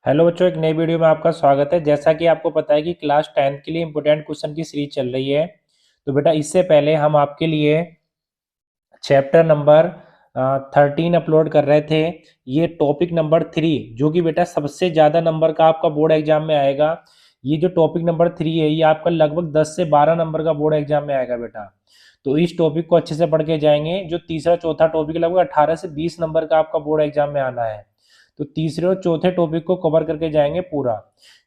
Hello बच्चों, एक नई वीडियो में आपका स्वागत है। जैसा कि आपको पता है कि क्लास 10th के लिए इम्पोर्टेंट क्वेश्चन की सीरीज चल रही है। तो बेटा इससे पहले हम आपके लिए चैप्टर नंबर 13 अपलोड कर रहे थे। ये टॉपिक नंबर 3 जो कि बेटा सबसे ज़्यादा नंबर का आपका बोर्ड एग्जाम में आएगा। ये जो टॉपिक नंबर 3 है ये आपका लगभग 10 से 12 नंबर का बोर्ड एग्जाम में आएगा बेटा। तो इस टॉपिक को अच्छे से पढ़ के जाएंगे। जो तीसरा चौथा टॉपिक लगभग 18 से 20 नंबर का आपका बोर्ड एग्जाम में आना है। तो तीसरे और चौथे टॉपिक को कवर करके जाएंगे पूरा।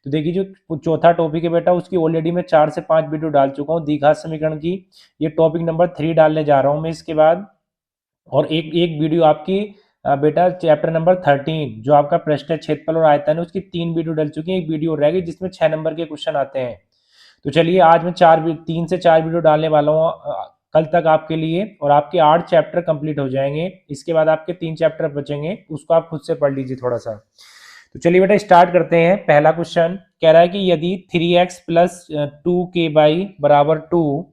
तो देखिए जो चौथा टॉपिक है बेटा उसकी ऑलरेडी मैं 4 से 5 वीडियो डाल चुका हूँ द्विघात समीकरण की। ये टॉपिक नंबर 3 डालने जा रहा हूँ मैं इसके बाद। और एक एक वीडियो आपकी बेटा चैप्टर नंबर 13 जो आपका पृष्ठ क्षेत्रफल और आयतन है उसकी 3 वीडियो डल चुकी है। एक वीडियो रह गई जिसमें 6 नंबर के क्वेश्चन आते हैं। तो चलिए आज मैं 3 से 4 वीडियो डालने वाला हूँ कल तक आपके लिए। और आपके 8 चैप्टर कंप्लीट हो जाएंगे। इसके बाद आपके 3 चैप्टर बचेंगे, उसको आप खुद से पढ़ लीजिए थोड़ा सा। तो चलिए बेटा स्टार्ट करते हैं। पहला क्वेश्चन कह रहा है कि यदि 3x प्लस 2k/2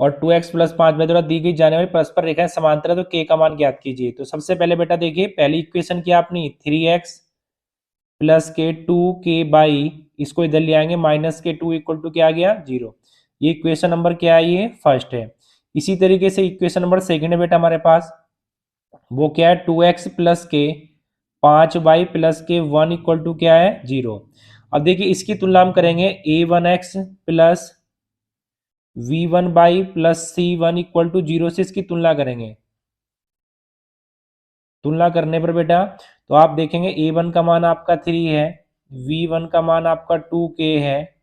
और 2x+5 में द्वारा दी गई जाने वाली परस्पर रेखाएं समांतर है तो k का मान ज्ञात कीजिए। तो सबसे पहले बेटा देखिए पहली इक्वेशन क्या अपनी 3x+k 2k/, इसको इधर ले आएंगे -k2 इक्वल टू क्या आ गया 0। ये इक्वेशन नंबर क्या है, ये फर्स्ट है। इसी तरीके से इक्वेशन नंबर सेकंड है बेटा हमारे पास। वो क्या है 2x+k 5y+k 1 इक्वल टू क्या है 0। अब देखिए इसकी तुलना हम करेंगे a1x plus v1 plus c1 equal to 0 से इसकी तुलना करेंगे। तुलना करने पर बेटा तो आप देखेंगे a1 का मान आपका 3 है, v1 का मान आपका 2k है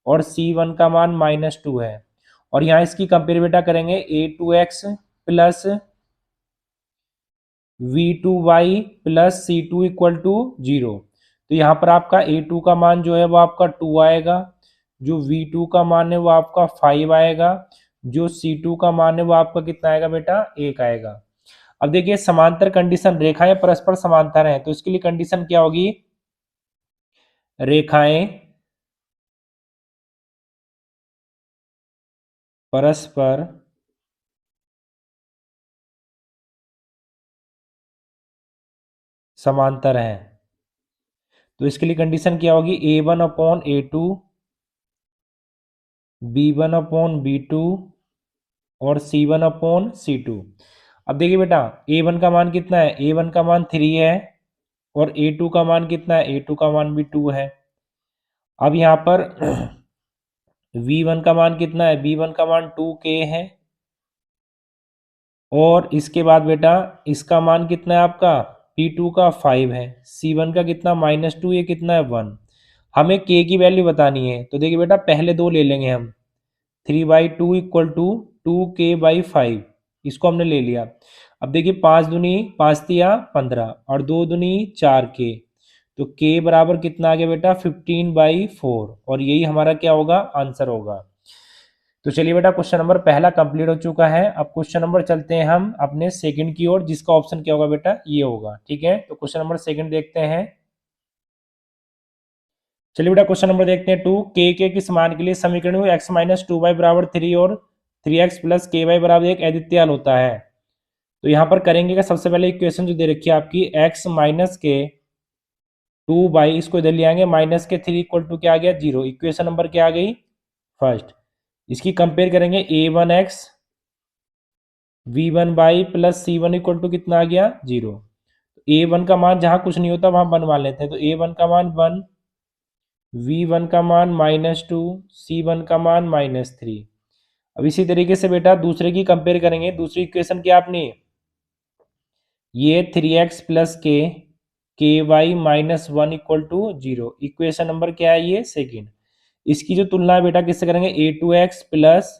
और c1 का मान -2 है। और यहाँ इसकी कंपेयर बेटा करेंगे a2x plus v2y plus c2 equal to 0। तो यहाँ पर आपका a2 का मान जो है वो आपका 2 आएगा, जो v2 का मान है वो आपका 5 आएगा, जो c2 का मान है वो आपका कितना आएगा बेटा 1 आएगा। अब देखिए समांतर कंडीशन, रेखाएं परस्पर समांतर हैं तो इसके लिए कंडीशन क्या होगी, रेखाएं परस्पर समांतर हैं। तो इसके लिए कंडीशन क्या होगी a1/a2, b1/b2 और c1/c2। अब देखिए बेटा a1 का मान कितना है, a1 का मान 3 है और a2 का मान कितना है, a2 का मान भी 2 है। अब यहाँ पर v1 का मान कितना है, v1 का मान 2k है और इसके बाद बेटा इसका मान कितना है आपका p2 का 5 है, c1 का कितना -2, ये कितना है 1। हमें k की वैल्यू बतानी है तो देखिए बेटा पहले दो ले लेंगे हम, 3/2 इक्वल टू 2k/5, इसको हमने ले लिया। अब देखिए 5 दूनी 5 तिया 15 और 2 दूनी 4k, तो k बराबर कितना आ गया बेटा 15/4 और यही हमारा क्या होगा आंसर होगा। तो चलिए बेटा क्वेश्चन नंबर पहला कंप्लीट हो चुका है। अब क्वेश्चन नंबर चलते हैं हम अपने सेकंड की ओर, जिसका ऑप्शन क्या होगा बेटा ये होगा। ठीक है, तो क्वेश्चन नंबर सेकंड देखते हैं। चलिए बेटा क्वेश्चन नंबर देखते हैं 2 के किस मान के लिए समीकरण में x-2y बराबर 3 और 3x प्लस के वाई बराबर 1 अद्वितीय हल होता है। तो यहाँ पर करेंगे कि सबसे पहले इक्वेशन जो दे रखी है आपकी x-2y, इसको इधर ले आएंगे -3 इक्वल टू क्या आ गया 0। इक्वेशन नंबर क्या आ गई फर्स्ट। इसकी कंपेयर करेंगे a1x v1 plus c1 equal to कितना आ गया 0। a1 का मान जहाँ कुछ नहीं होता वहां 1 मान लेते हैं, तो a1 का मान 1, v1 का मान -2, c1 का मान -3। अब इसी तरीके से बेटा दूसरे की कंपेयर करेंगे। दूसरी इक्वेशन क्या आपने, ये 3x प्लस के Y -1 equal to 0। Equation number क्या है ये सेकेंड। इसकी जो तुलना है बेटा किससे करेंगे, a2x plus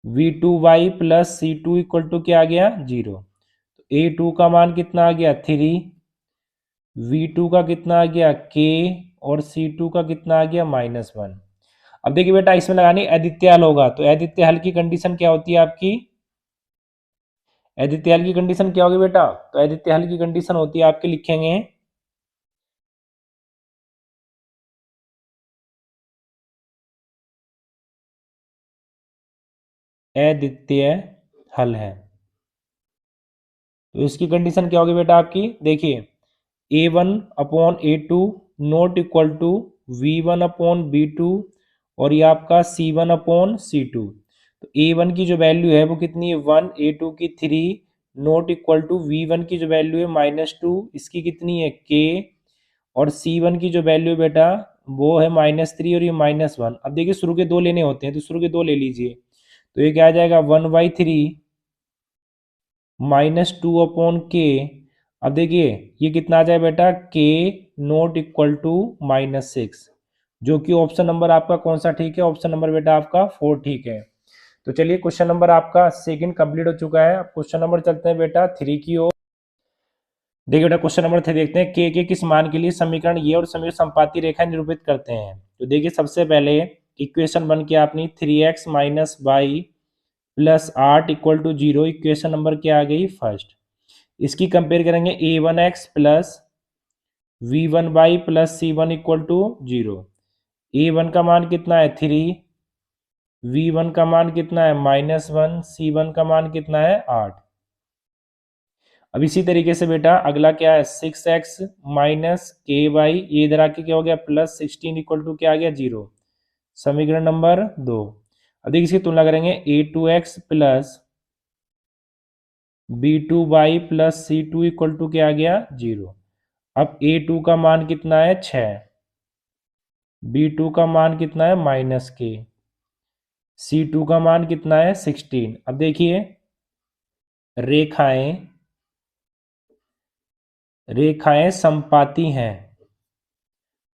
v2y plus c2 equal to क्या आ गया 0। तो a2 का मान कितना आ गया 3, v2 का कितना आ गया k और c2 का कितना आ गया -1। अब देखिए बेटा इसमें लगानी अद्वितीय हल होगा, तो अद्वितीय हल की कंडीशन क्या होती है आपकी, अद्वितीय हल की कंडीशन क्या होगी बेटा, तो अद्वितीय हल की कंडीशन होती है आपके, लिखेंगे अद्वितीय हल है। तो इसकी कंडीशन क्या होगी बेटा आपकी, देखिए A1/A2 not equal to V1/B2 और ये आपका C1/C2। तो A1 की जो वैल्यू है वो कितनी है 1, A2 की 3 नॉट इक्वल टू V1 की जो वैल्यू है -2 इसकी कितनी है K और C1 की जो वैल्यू है बेटा वो है -3 और ये -1। अब देखिए शुरू के दो लेने होते हैं तो शुरू के दो ले लीजिए। तो ये क्या आ जाएगा 1/3 -2/K। अब देखिए ये कितना आ जाए बेटा K नॉट इक्वल टू -6, जो कि ऑप्शन नंबर आपका कौन सा ठीक है? ऑप्शन नंबर बेटा आपका 4 ठीक है। तो चलिए क्वेश्चन नंबर आपका सेकंड कंप्लीट हो चुका है। अब क्वेश्चन नंबर चलते हैं बेटा 3 की ओर। देखिए बेटा क्वेश्चन नंबर 3 देखते हैं के किस मान के लिए समीकरण ये और समीकरण संपाती रेखा निरूपित करते हैं। तो देखिए सबसे पहले इक्वेशन बन के आपने 3x minus Y plus 8 equal to 0 equation number क्या आ गई फर्स्ट। इसकी कंपेयर करेंगे a1x plus v1y plus c1 equal to 0। a1 का मान कितना है 3, v1 का मान कितना है -1, c1 का मान कितना है 8। अब इसी तरीके से बेटा अगला क्या है 6x माइनस के वाई, ये इधर आके क्या हो गया +16 इक्वल टू क्या आ गया 0, समीकरण नंबर 2। अब देखिए इसकी तुलना करेंगे a2x plus b2y plus c2 equal to क्या आ गया 0। अब a2 का मान कितना है 6, b2 का मान कितना है -k, c2 का मान कितना है 16। अब देखिए रेखाएं संपाती हैं।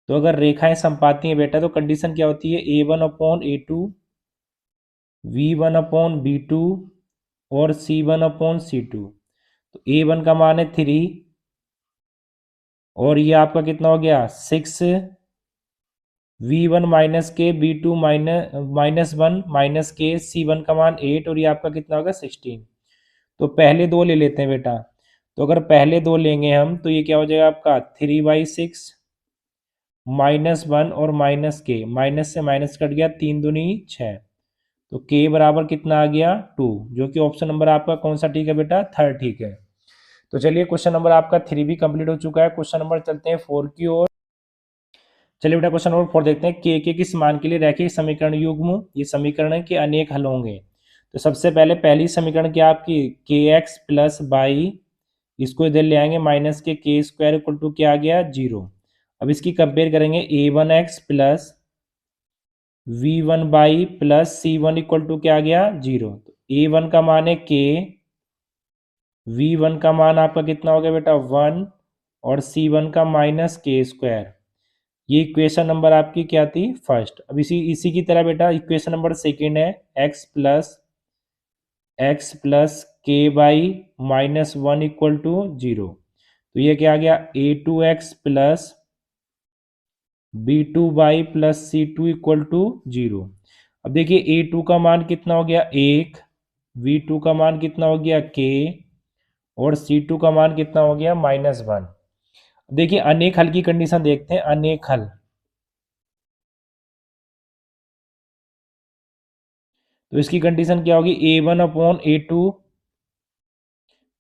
तो अगर रेखाएं संपाती हैं बेटा तो कंडीशन क्या होती है a1/A2 v1/B2 और c1/C2। तो a1 का मान है 3 और ये आपका कितना हो गया 6, v1 माइनस के b2 -1 माइनस के c1 का मान 8 और ये आपका कितना होगा 16। तो पहले दो ले लेते हैं बेटा। तो अगर पहले दो लेंगे हम तो ये क्या हो जाएगा आपका 3/6 -1 और माइनस के, माइनस से माइनस कट गया 3 दूनी 6। तो k बराबर कितना आ गया 2, जो कि ऑप्शन नंबर आपका कौन सा ठीक है बेटा थर्ड ठीक है। तो चलिए क्वेश्चन नंबर आपका 3 भी कंप्लीट हो चुका है। क्वेश्चन नंबर चलते हैं 4 की ओर। चलिए बेटा क्वेश्चन नंबर 4 देखते हैं के किस मान के लिए रैखिक समीकरण युग्म ये समीकरण के अनेक हल होंगे। तो सबसे पहले पहली समीकरण क्या आपकी के एक्स प्लस बाई, इसको इधर ले आएंगे माइनस के स्क्वायर इक्वल टू क्या आ गया 0। अब इसकी कंपेयर करेंगे a1x plus v1y plus c1 equal to क्या आ गया 0। तो a1 का मान है k, v1 का मान आपका कितना हो गया बेटा 1 और c1 का -k²। ये इक्वेशन नंबर आपकी क्या थी फर्स्ट। अब इसी की तरह बेटा इक्वेशन नंबर सेकंड है x प्लस के बाई -1 इक्वल टू 0। तो ये क्या आ गया a2x plus b2y plus c2 equal to 0। अब देखिए a2 का मान कितना हो गया 1, v2 का मान कितना हो गया k और c2 का मान कितना हो गया -1। देखिए अनेक हल की कंडीशन देखते हैं। अनेक हल तो इसकी कंडीशन क्या होगी a1/A2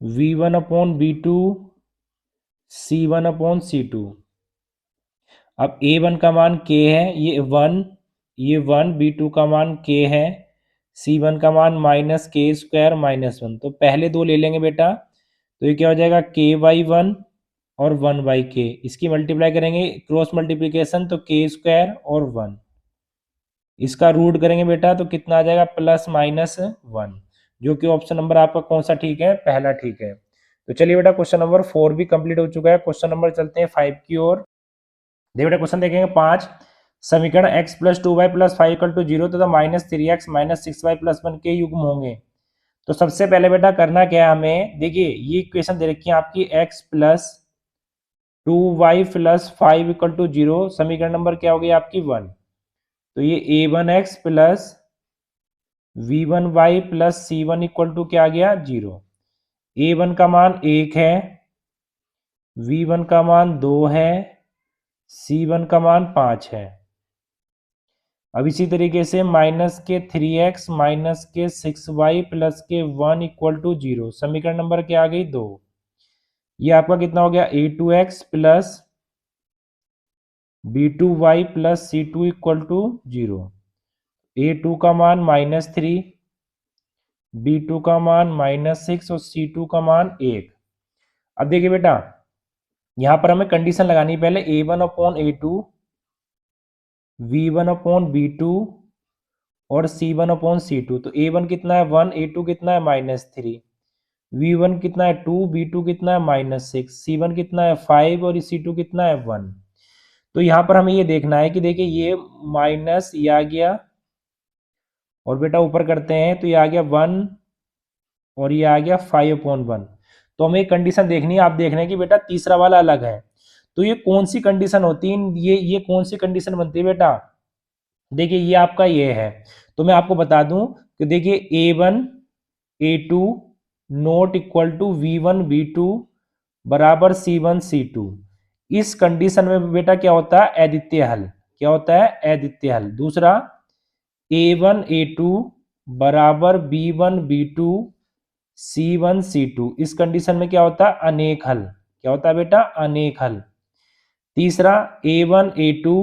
v1/B2 c1/C2। अब a1 का मान k है ये 1, ये 1, b2 का मान k है, c1 का मान -k² -1। तो पहले दो ले लेंगे बेटा। तो ये क्या हो जाएगा k/1 और 1/k, इसकी मल्टीप्लाई करेंगे क्रॉस मल्टीप्लिकेशन तो k² और 1, इसका रूट करेंगे बेटा तो कितना आ जाएगा +-1, जो कि ऑप्शन नंबर आपका कौन सा ठीक है पहला ठीक है। तो चलिए बेटा क्वेश्चन नंबर 4 भी कंप्लीट हो चुका है। क्वेश्चन नंबर चलते हैं 5 की ओर। देखिए बेटा क्वेश्चन देखेंगे 5, समीकरण x plus 2y plus 5 equal to 0 तथा -3x -6y प्लस 1 के युग्म होंगे। तो सबसे पहले बेटा करना क्या है हमें, देखिए ये इक्वेशन दे रखी है आपकी x plus 2y plus 5 equal to 0, समीकरण नंबर क्या हो गई आपकी 1। तो ये a1x plus v1y plus c1 equal to क्या आ गया 0। a1 का मान 1 है, v1 का मान 2 है, c1 का मान 5 है। अब इसी तरीके से -3x -6y प्लस के 1 इक्वल टू 0, समीकरण नंबर क्या आ गई 2। ये आपका कितना हो गया a2x plus b2y plus c2 equal to 0। a2 का मान -3, b2 का मान -6 और c2 का मान 1। अब देखिए बेटा, यहां पर हमें कंडीशन लगानी है पहले a1 upon a2, v1 upon v2 और c1 अपॉन c2। तो a1 कितना है 1, a2 कितना है -3, v1 कितना है 2, v2 कितना है -6, c1 कितना है 5 और c2 कितना है 1। तो यहाँ पर हमें ये देखना है कि देखिए ये माइनस ये आ गया और बेटा ऊपर करते हैं तो ये आ गया 1 और ये आ गया 5/1। तो हमें एक कंडीशन देखनी है, आप देख रहे हैं कि बेटा तीसरा वाला अलग है। तो ये कौन सी कंडीशन होती है, ये कौन सी कंडीशन बनती है बेटा? देखिए ये आपका ये है। तो मैं आपको बता दूं कि देखिए a1 a2 not equal to v1 v2 बराबर c1 c2। इस कंडीशन में बेटा क्या होता है अद्वितीय हल। क्या होता है अद्वितीय हल। दूसरा a1 a2 बराबर b1 b2 c1 c2। इस कंडीशन में क्या होता है अनेक हल। क्या होता है बेटा अनेक हल। तीसरा a1 a2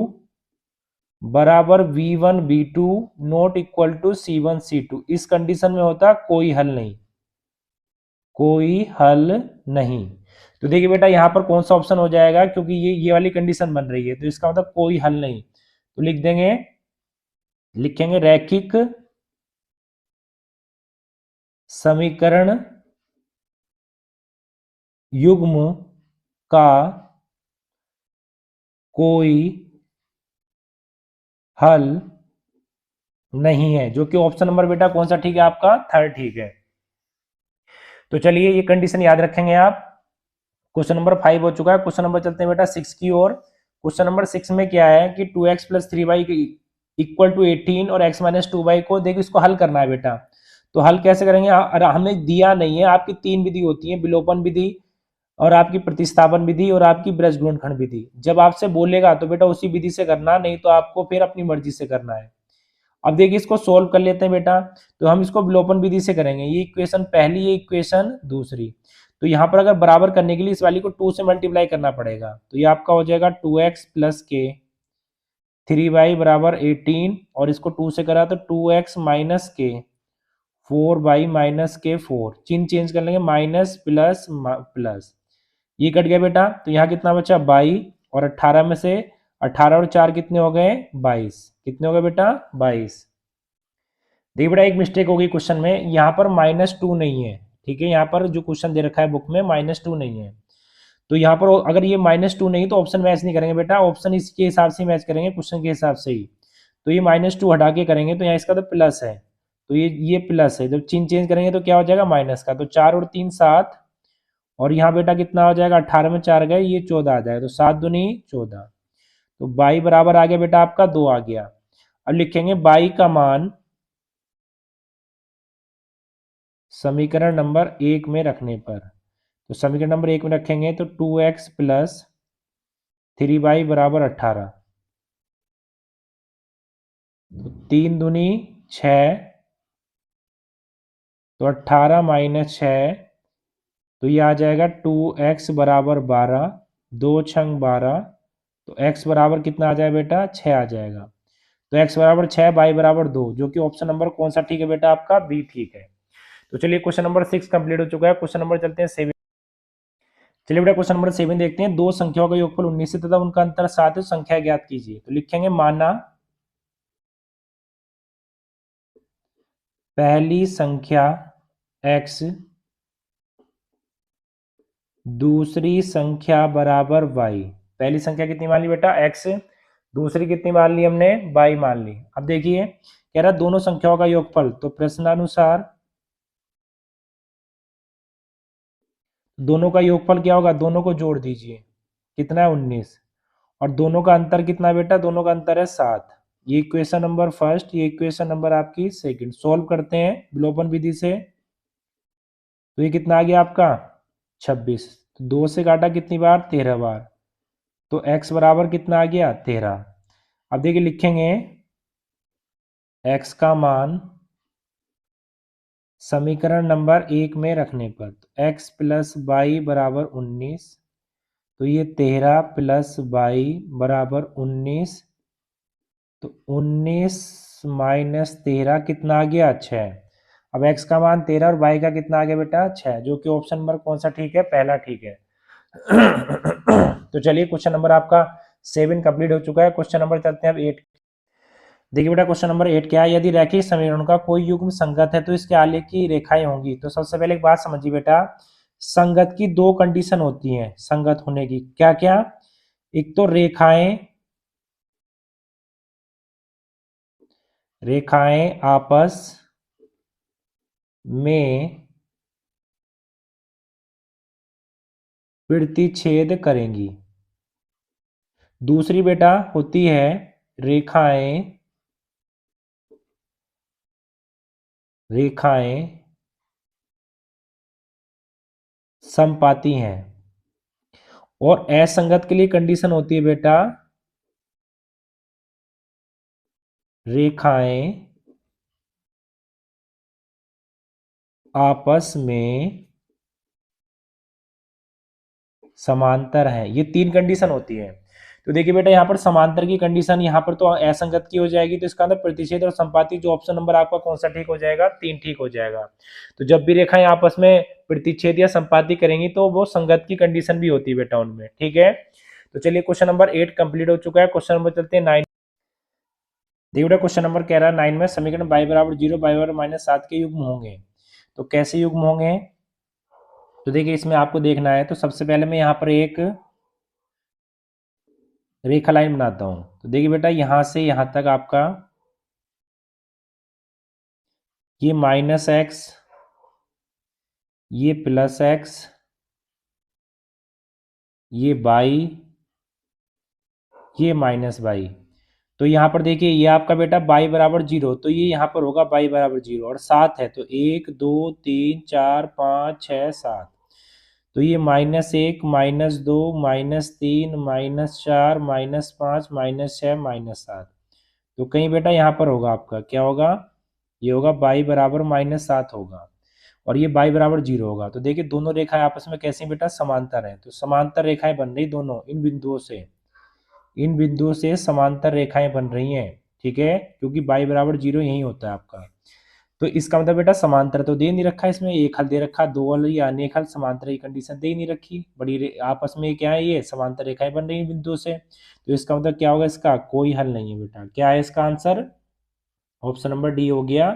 बराबर v1 v2 not equal to c1 c2। इस कंडीशन में होता कोई हल नहीं। कोई हल नहीं। तो देखिए बेटा यहां पर कौन सा ऑप्शन हो जाएगा, क्योंकि ये वाली कंडीशन बन रही है तो इसका मतलब कोई हल नहीं। तो लिख देंगे, लिखेंगे रैखिक समीकरण युग्म का कोई हल नहीं है। जो कि ऑप्शन नंबर बेटा कौन सा ठीक है आपका? थर्ड ठीक है। तो चलिए ये कंडीशन याद रखेंगे आप। क्वेश्चन नंबर 5 हो चुका है। क्वेश्चन नंबर चलते हैं बेटा 6 की ओर। क्वेश्चन नंबर 6 में क्या है कि 2x plus 3y equal to 18 और x माइनस 2y को देखो इसको हल करना है बेटा। तो हल कैसे करेंगे? हमें दिया नहीं है। आपकी तीन विधि होती है, विलोपन विधि और आपकी प्रतिस्थापन विधि और आपकी ब्रजगुणनखंड विधि। जब आपसे बोलेगा तो बेटा उसी विधि से करना, नहीं तो आपको फिर अपनी मर्जी से करना है। अब देखिए इसको सोल्व कर लेते हैं बेटा। तो हम इसको विलोपन विधि से करेंगे। ये इक्वेशन पहली, ये इक्वेशन दूसरी। तो यहाँ पर अगर बराबर करने के लिए इस वाली को 2 से मल्टीप्लाई करना पड़ेगा। तो ये आपका हो जाएगा 2x प्लस के 3y बराबर 18 और इसको 2 से करा तो 2x माइनस के 4y माइनस के 4। चिन्ह चेंज कर लेंगे, माइनस प्लस प्लस। ये कट गया बेटा। तो यहाँ कितना बचा 22 और 18 में से 18 और 4 कितने हो गए 22। कितने हो गए बेटा 22। देखिए बेटा एक मिस्टेक हो गई क्वेश्चन में, यहाँ पर -2 नहीं है। ठीक है, यहाँ पर जो क्वेश्चन दे रखा है बुक में -2 नहीं है। तो यहाँ पर अगर ये -2 नहीं तो ऑप्शन मैच नहीं करेंगे बेटा। ऑप्शन इसके हिसाब से मैच करेंगे, क्वेश्चन के हिसाब से ही। तो ये -2 हटा के करेंगे तो यहाँ इसका तो प्लस है। तो ये प्लस है। जब चिन्ह चेंज करेंगे तो क्या हो जाएगा माइनस का। तो 4 और 3 7 और यहाँ बेटा कितना हो जाएगा 18 में 4 गए, ये 14 आ जाएगा। तो 7 दूनी 14। तो बाई बराबर आ गया बेटा आपका 2 आ गया। अब लिखेंगे बाई का मान समीकरण नंबर 1 में रखने पर। तो समीकरण नंबर 1 में रखेंगे तो 2x प्लस 3y बराबर 18। तो 3 दूनी 6, तो 18 माइनस 6, तो ये आ जाएगा 2x बराबर 12, 2 छंग 12। तो x बराबर कितना आ जाएगा बेटा 6 आ जाएगा। तो x बराबर 6, y बराबर 2, जो कि ऑप्शन नंबर कौन सा ठीक है बेटा आपका? बी ठीक है। तो चलिए क्वेश्चन नंबर 6 कंप्लीट हो चुका है। क्वेश्चन नंबर चलते हैं 7। चलिए बेटा क्वेश्चन नंबर 7 देखते हैं। दो संख्याओं का योगफल 19 है तथा उनका अंतर 7 है, संख्या ज्ञात कीजिए। तो लिखेंगे माना पहली संख्या x दूसरी संख्या बराबर y। पहली संख्या कितनी मान ली बेटा x, दूसरी कितनी मान ली हमने y मान ली। अब देखिए कह रहा दोनों संख्याओं का योगफल। तो प्रश्नानुसार दोनों का योगफल क्या होगा? दोनों को जोड़ दीजिए, कितना है 19। और दोनों का अंतर कितना है बेटा? दोनों का अंतर है 7। ये इक्वेशन नंबर फर्स्ट, ये इक्वेशन नंबर आपकी सेकंड। सॉल्व करते हैं विलोपन विधि से। तो ये कितना आ गया आपका 26। तो 2 से काटा कितनी बार? 13 बार। तो x बराबर कितना आ गया 13। अब देखिए लिखेंगे x का मान समीकरण नंबर 1 में रखने पर तो x प्लस वाई बराबर 19, तो ये 13 प्लस वाई बराबर 19, तो 19 माइनस 13 कितना आ गया 6। अब x का मान 13 और y का कितना आ गया बेटा 6, जो कि ऑप्शन नंबर कौन सा ठीक है, पहला ठीक है। तो चलिए क्वेश्चन नंबर आपका 7 कंप्लीट हो चुका है। क्वेश्चन नंबर चलते हैं अब 8। देखिए बेटा क्वेश्चन नंबर 8 क्या है, यदि रैखिक समीकरण का कोई युग्म संगत है तो इसके आलेख की रेखाएं होंगी। तो सबसे पहले एक बात समझिए बेटा, संगत की दो कंडीशन होती हैं संगत होने की, क्या क्या, एक तो रेखाएं आपस में प्रतिच्छेद करेंगी, दूसरी बेटा होती है रेखाएं समपाती हैं, और असंगत के लिए कंडीशन होती है बेटा रेखाएं आपस में समांतर हैं। ये तीन कंडीशन होती है। तो देखिए बेटा यहाँ पर समांतर की कंडीशन यहाँ पर तो असंगत की हो जाएगी, तो इसका अंदर प्रतिच्छेद और संपाती, जो ऑप्शन नंबर आपका कौन सा ठीक हो जाएगा, 3 ठीक हो जाएगा। तो जब भी रेखाएं आपस में प्रतिच्छेद या संपाती करेंगी तो वो संगत की कंडीशन भी होती है बेटा उनमें, ठीक है। तो चलिए क्वेश्चन नंबर 8 कंप्लीट हो चुका है। क्वेश्चन नंबर चलते हैं 9। देखिए बेटा क्वेश्चन नंबर कह रहा है 9 में समीकरण y बराबर 0 y बराबर -7 के युग्म होंगे। तो कैसे युग्म होंगे, तो देखिए इसमें आपको देखना है। तो सबसे पहले मैं यहाँ पर एक रेखा लाइन बनाता हूं। तो देखिए बेटा यहां से यहां तक आपका ये -x, ये +x, ये y, ये -y। तो यहाँ पर देखिए ये आपका बेटा y बराबर 0, तो ये यहाँ पर होगा y बराबर 0, और 7 है तो 1 2 3 4 5 6 7। तो ये -1 -2 -3 -4 -5 -6 -7। तो कहीं बेटा यहाँ पर होगा आपका क्या होगा, ये होगा y बराबर -7 होगा, और ये y बराबर 0 होगा। तो देखिए दोनों रेखाएं आपस में कैसी बेटा समांतर हैं। तो समांतर रेखाएं बन रही दोनों इन बिंदुओं से समांतर रेखाएं बन रही हैं, ठीक है, क्योंकि y बराबर 0 यही होता है आपका। तो इसका मतलब बेटा समांतर तो दे नहीं रखा, इसमें एक हल दे रखा, दो हल या अनेक हल, समांतर की कंडीशन दे नहीं रखी। आपस में क्या है, ये समांतर रेखाएं बन रही है बिंदु से। तो इसका मतलब क्या होगा, इसका कोई हल नहीं है बेटा। क्या है इसका आंसर, ऑप्शन नंबर डी हो गया,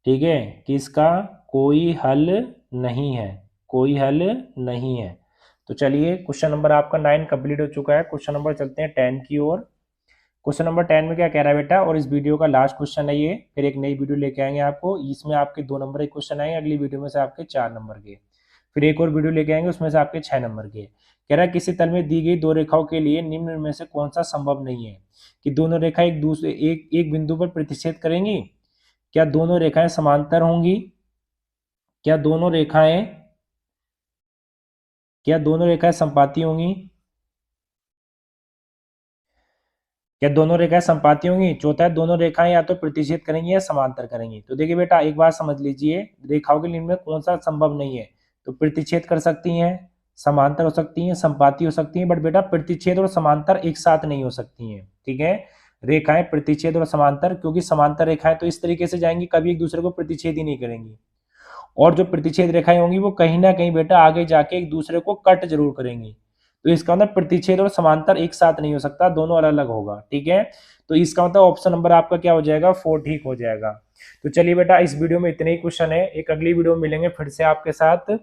ठीक है, कि इसका कोई हल नहीं है, कोई हल नहीं है। तो चलिए क्वेश्चन नंबर आपका 9 कंप्लीट हो चुका है। क्वेश्चन नंबर चलते हैं 10 की ओर। क्वेश्चन नंबर 10 में क्या कह रहा है बेटा, और इस वीडियो का लास्ट क्वेश्चन है ये, फिर एक नई वीडियो लेके आएंगे आपको, इसमें आपके 2 नंबर के क्वेश्चन आएंगे, अगली वीडियो में से आपके 4 नंबर के, फिर एक और वीडियो लेके आएंगे उसमें से आपके 6 नंबर के। कह रहा है किसी तल में दी गई दो रेखाओं के लिए निम्न में से कौन सा संभव नहीं है, कि दोनों रेखाएं एक बिंदु पर प्रतिच्छेद करेंगी, क्या दोनों रेखाएं समांतर होंगी, क्या दोनों रेखाएं संपाती होंगी, क्या दोनों रेखाएं संपाती होंगी, चौथा है दोनों रेखाएं या तो प्रतिच्छेद करेंगी या समांतर करेंगी। तो देखिए बेटा एक बात समझ लीजिए, रेखाओं के निम्न में कौन सा संभव नहीं है, तो प्रतिच्छेद कर सकती हैं, समांतर हो सकती हैं, संपाती हो सकती हैं, बट बेटा प्रतिच्छेद और समांतर एक साथ नहीं हो सकती हैं, ठीक है। रेखाएं प्रतिच्छेद और समांतर, क्योंकि समांतर रेखाएं तो इस तरीके से जाएंगी, कभी एक दूसरे को प्रतिच्छेद ही नहीं करेंगी, और जो प्रतिच्छेद रेखाएं होंगी वो कहीं ना कहीं बेटा आगे जाके एक दूसरे को कट जरूर करेंगी। तो इसका मतलब प्रतिच्छेद और समांतर एक साथ नहीं हो सकता, दोनों अलग अलग होगा, ठीक है। तो इसका मतलब ऑप्शन नंबर आपका क्या हो जाएगा, 4 ठीक हो जाएगा। तो चलिए बेटा इस वीडियो में इतने ही क्वेश्चन है, एक अगली वीडियो में मिलेंगे फिर से आपके साथ,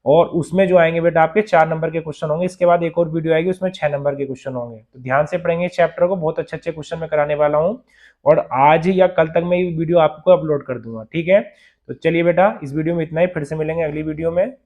और उसमें जो आएंगे बेटा आपके 4 नंबर के क्वेश्चन होंगे। इसके बाद एक और वीडियो आएगी उसमें 6 नंबर के क्वेश्चन होंगे। तो ध्यान से पढ़ेंगे चैप्टर को, बहुत अच्छे अच्छे क्वेश्चन मैं कराने वाला हूँ, और आज या कल तक मैं ये वीडियो आपको अपलोड कर दूंगा, ठीक है। तो चलिए बेटा इस वीडियो में इतना ही, फिर से मिलेंगे अगली वीडियो में।